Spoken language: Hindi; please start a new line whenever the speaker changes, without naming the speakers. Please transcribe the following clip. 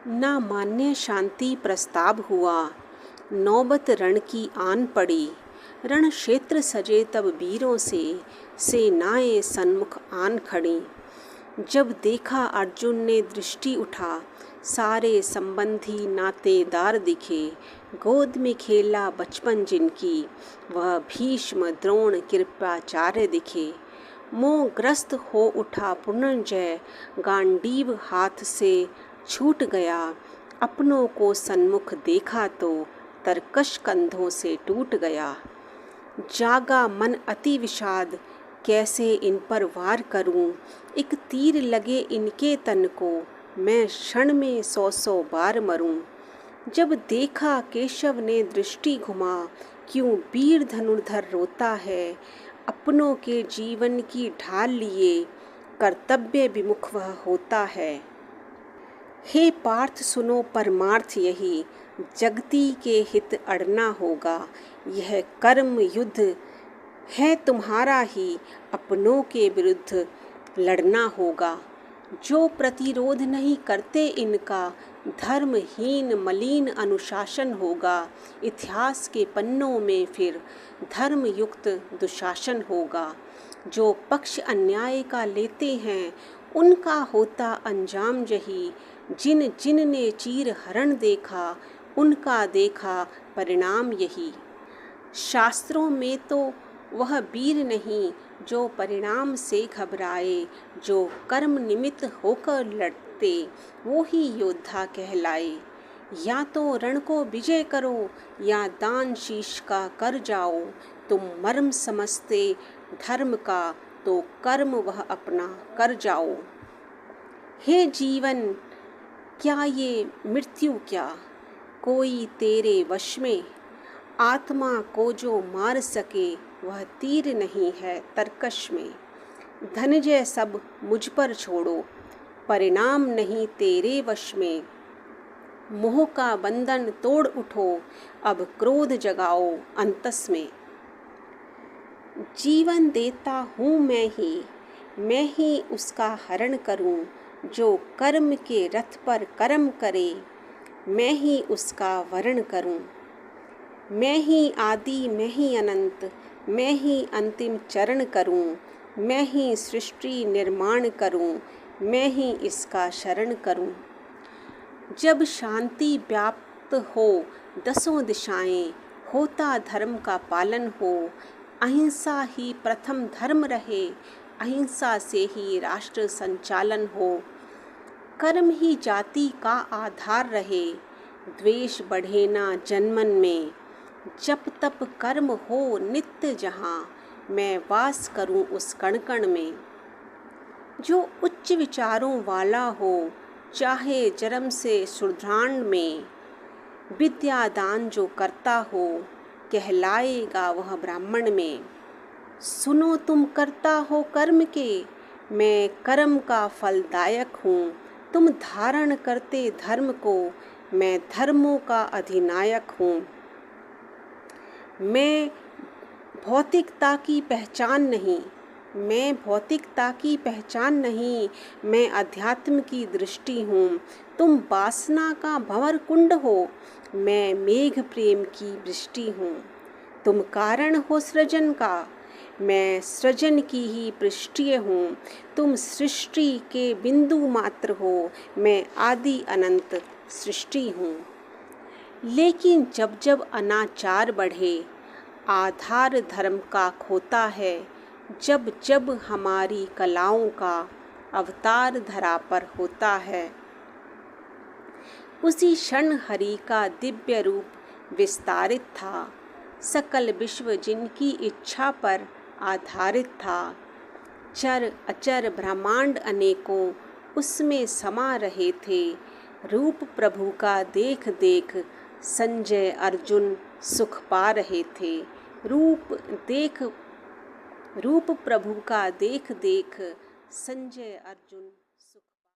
ना मान्य शांति प्रस्ताव हुआ, नौबत रण की आन पड़ी। रण क्षेत्र सजे तब वीरों से, सेनाएं सन्मुख आन खड़ी। जब देखा अर्जुन ने दृष्टि उठा, सारे संबंधी नातेदार दिखे। गोद में खेला बचपन जिनकी, वह भीष्म द्रोण कृपाचार्य दिखे। मोहग्रस्त हो उठा पुनर्जय, गांडीव हाथ से छूट गया। अपनों को सन्मुख देखा तो तरकश कंधों से टूट गया। जागा मन अति विषाद, कैसे इन पर वार करूं। एक तीर लगे इनके तन को, मैं क्षण में 100 बार मरूं। जब देखा केशव ने दृष्टि घुमा, क्यों वीर धनुर्धर रोता है। अपनों के जीवन की ढाल लिए, कर्तव्य विमुख वह होता है। हे पार्थ सुनो परमार्थ यही, जगती के हित अड़ना होगा। यह कर्म युद्ध है तुम्हारा ही, अपनों के विरुद्ध लड़ना होगा। जो प्रतिरोध नहीं करते इनका, धर्महीन मलिन अनुशासन होगा। इतिहास के पन्नों में फिर धर्मयुक्त दुशासन होगा। जो पक्ष अन्याय का लेते हैं, उनका होता अंजाम यही। जिन जिन ने चीर हरण देखा, उनका देखा परिणाम यही। शास्त्रों में तो वह वीर नहीं, जो परिणाम से घबराए। जो कर्म निमित्त होकर लड़ते, वो ही योद्धा कहलाए। या तो रण को विजय करो, या दान शीश का कर जाओ। तुम मर्म समझते धर्म का, तो कर्म वह अपना कर जाओ। हे जीवन क्या ये मृत्यु क्या, कोई तेरे वश में। आत्मा को जो मार सके, वह तीर नहीं है तरकश में। धनजय सब मुझ पर छोड़ो, परिणाम नहीं तेरे वश में। मोह का बंधन तोड़ उठो, अब क्रोध जगाओ अंतस में। जीवन देता हूँ मैं ही उसका हरण करूँ। जो कर्म के रथ पर कर्म करे, मैं ही उसका वरण करूँ। मैं ही आदि मैं ही अनंत, मैं ही अंतिम चरण करूँ। मैं ही सृष्टि निर्माण करूँ, मैं ही इसका शरण करूँ। जब शांति व्याप्त हो दसों दिशाएं, होता धर्म का पालन हो। अहिंसा ही प्रथम धर्म रहे, अहिंसा से ही राष्ट्र संचालन हो। कर्म ही जाति का आधार रहे, द्वेष बढ़े ना जनमन में। जप तप कर्म हो नित्य जहाँ, मैं वास करूं उस कण कण में। जो उच्च विचारों वाला हो, चाहे जन्म से शूद्रांड में। विद्यादान जो करता हो, कहलाएगा वह ब्राह्मण में। सुनो तुम करता हो कर्म के, मैं कर्म का फलदायक हूँ। तुम धारण करते धर्म को, मैं धर्मों का अधिनायक हूँ। मैं भौतिकता की पहचान नहीं, मैं अध्यात्म की दृष्टि हूँ। तुम वासना का भंवर कुंड हो, मैं मेघ प्रेम की वृष्टि हूँ। तुम कारण हो सृजन का, मैं सृजन की ही पृष्ठीय हूँ। तुम सृष्टि के बिंदु मात्र हो, मैं आदि अनंत सृष्टि हूँ। लेकिन जब जब अनाचार बढ़े, आधार धर्म का खोता है। जब जब हमारी कलाओं का अवतार धरा पर होता है, उसी क्षण हरि का दिव्य रूप विस्तारित था। सकल विश्व जिनकी इच्छा पर आधारित था। चर अचर ब्रह्मांड अनेकों उसमें समा रहे थे। रूप प्रभु का देख देख संजय अर्जुन सुख पा रहे थे। रूप प्रभु का देख देख संजय अर्जुन